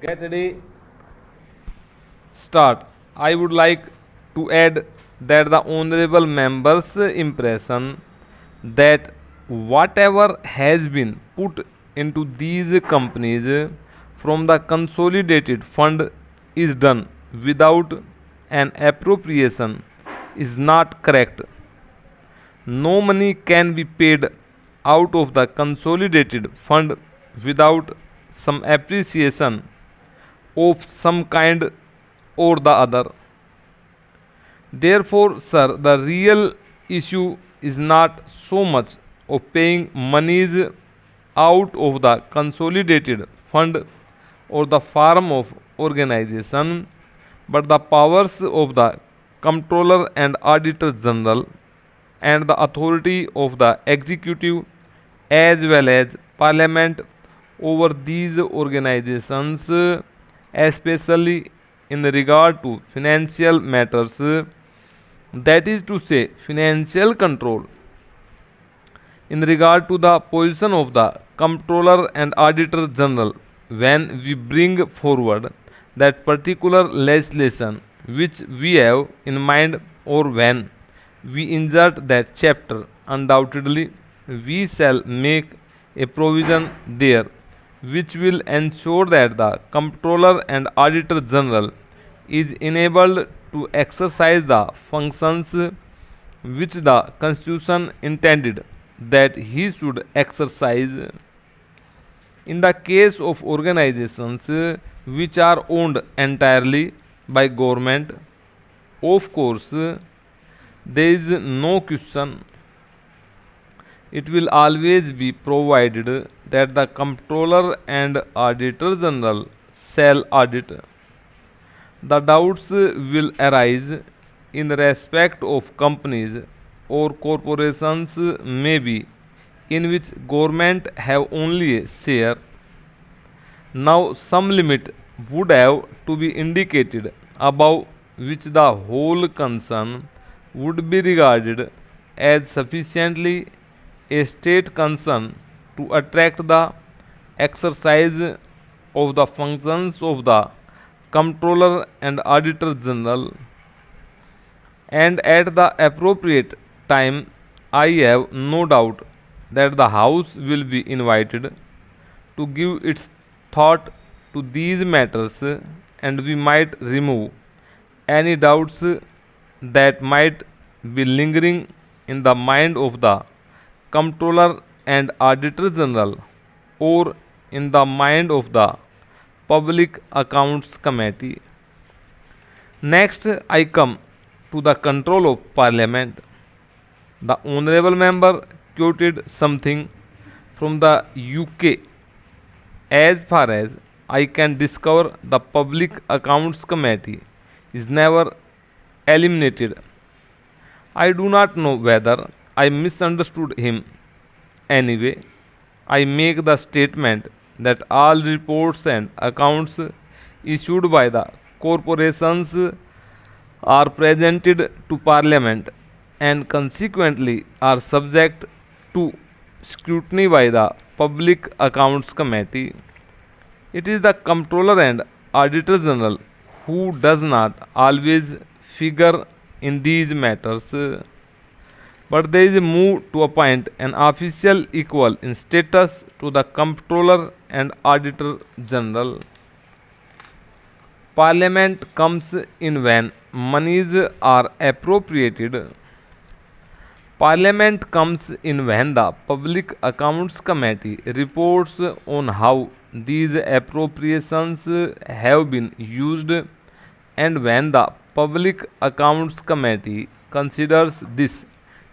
Get ready, start. I would like to add that the honorable members' impression that whatever has been put into these companies from the consolidated fund is done without an appropriation is not correct. No money can be paid out of the consolidated fund without some appreciation of some kind or the other. Therefore, sir, the real issue is not so much of paying monies out of the consolidated fund or the form of organization, but the powers of the Comptroller and Auditor General and the authority of the executive as well as parliament over these organizations, especially in regard to financial matters, that is to say financial control. In regard to the position of the comptroller and auditor general, when we bring forward that particular legislation which we have in mind, or when we insert that chapter, undoubtedly we shall make a provision there which will ensure that the comptroller and auditor general is enabled to exercise the functions which the constitution intended that he should exercise. In the case of organizations which are owned entirely by government, of course there is no question, it will always be provided that the comptroller and auditor general shall audit. The doubts will arise in respect of companies or corporations maybe in which government have only a share. Now some limit would have to be indicated above which the whole concern would be regarded as sufficiently a state concern to attract the exercise of the functions of the comptroller and auditor general, and at the appropriate time I have no doubt that the house will be invited to give its thought to these matters, and we might remove any doubts that might be lingering in the mind of the comptroller and auditor general or in the mind of the public accounts committee. Next I come to the control of parliament. The honorable member quoted something from the UK. As far as I can discover, the public accounts committee is never eliminated. I do not know whether I misunderstood him. Anyway, I make the statement that all reports and accounts issued by the corporations are presented to Parliament and consequently are subject to scrutiny by the Public Accounts Committee. It is the Comptroller and Auditor General who does not always figure in these matters, but there is a move to appoint an official equal in status to the Comptroller and Auditor General. Parliament comes in when monies are appropriated. Parliament comes in when the Public Accounts Committee reports on how these appropriations have been used, and when the Public Accounts Committee considers this,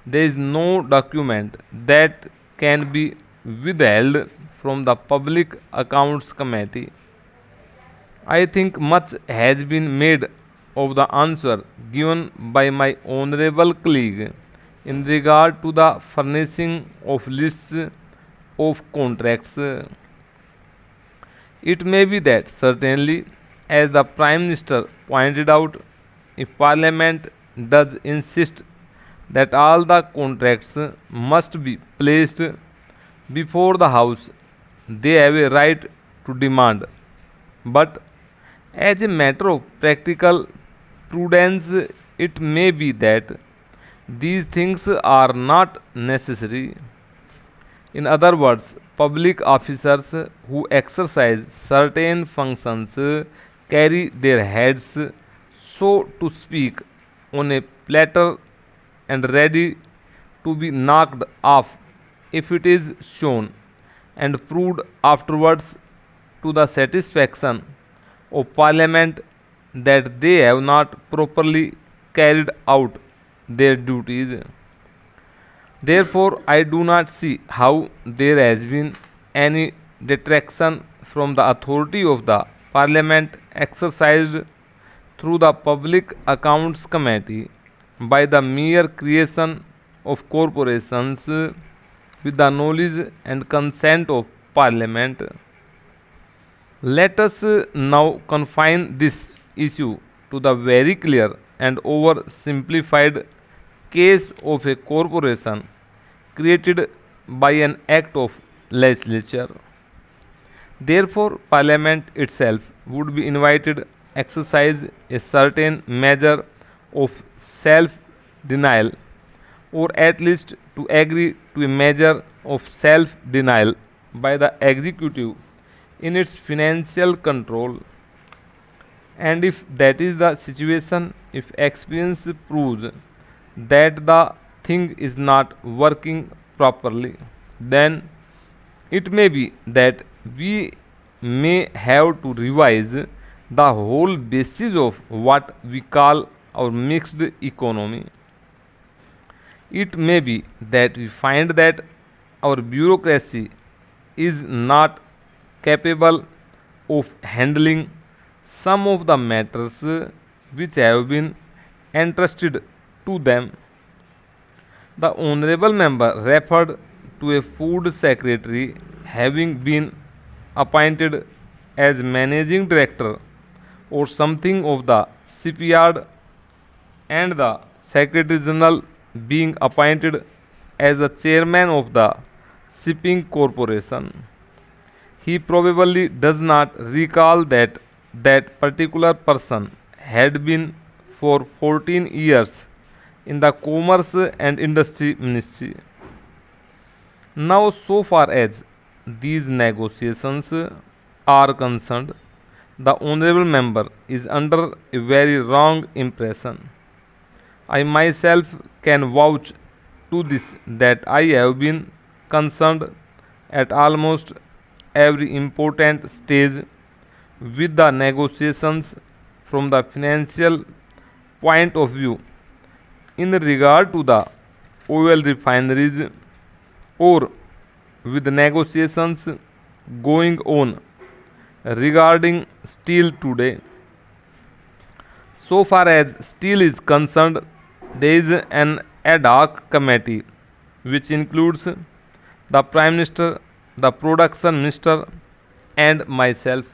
there is no document that can be withheld from the Public Accounts Committee. I think much has been made of the answer given by my honorable colleague in regard to the furnishing of lists of contracts. It may be that certainly, as the Prime Minister pointed out, if Parliament does insist that all the contracts must be placed before the House, they have a right to demand but as a matter of practical prudence, it may be that these things are not necessary. In other words, public officers who exercise certain functions carry their heads, so to speak, on a platter and ready to be knocked off if it is shown and proved afterwards to the satisfaction of Parliament that they have not properly carried out their duties. Therefore, I do not see how there has been any detraction from the authority of the Parliament exercised through the Public Accounts Committee by the mere creation of corporations with the knowledge and consent of Parliament. Let us now confine this issue to the very clear and oversimplified case of a corporation created by an act of legislature. Therefore, Parliament itself would be invited exercise a certain measure of self-denial, or at least to agree to a measure of self-denial by the executive in its financial control. And if that is the situation, if experience proves that the thing is not working properly, then it may be that we may have to revise the whole basis of what we call our mixed economy. It may be that we find that our bureaucracy is not capable of handling some of the matters which have been entrusted to them. The honorable member referred to a food secretary having been appointed as managing director or something of the shipyard, and the secretary general being appointed as the chairman of the shipping corporation. He probably does not recall that that particular person had been for 14 years in the Commerce and Industry Ministry. Now, so far as these negotiations are concerned, the honorable member is under a very wrong impression. I myself can vouch to this that I have been concerned at almost every important stage with the negotiations from the financial point of view in regard to the oil refineries, or with negotiations going on regarding steel today. So far as steel is concerned, there is an ad hoc committee which includes the Prime Minister, the Production Minister, and myself.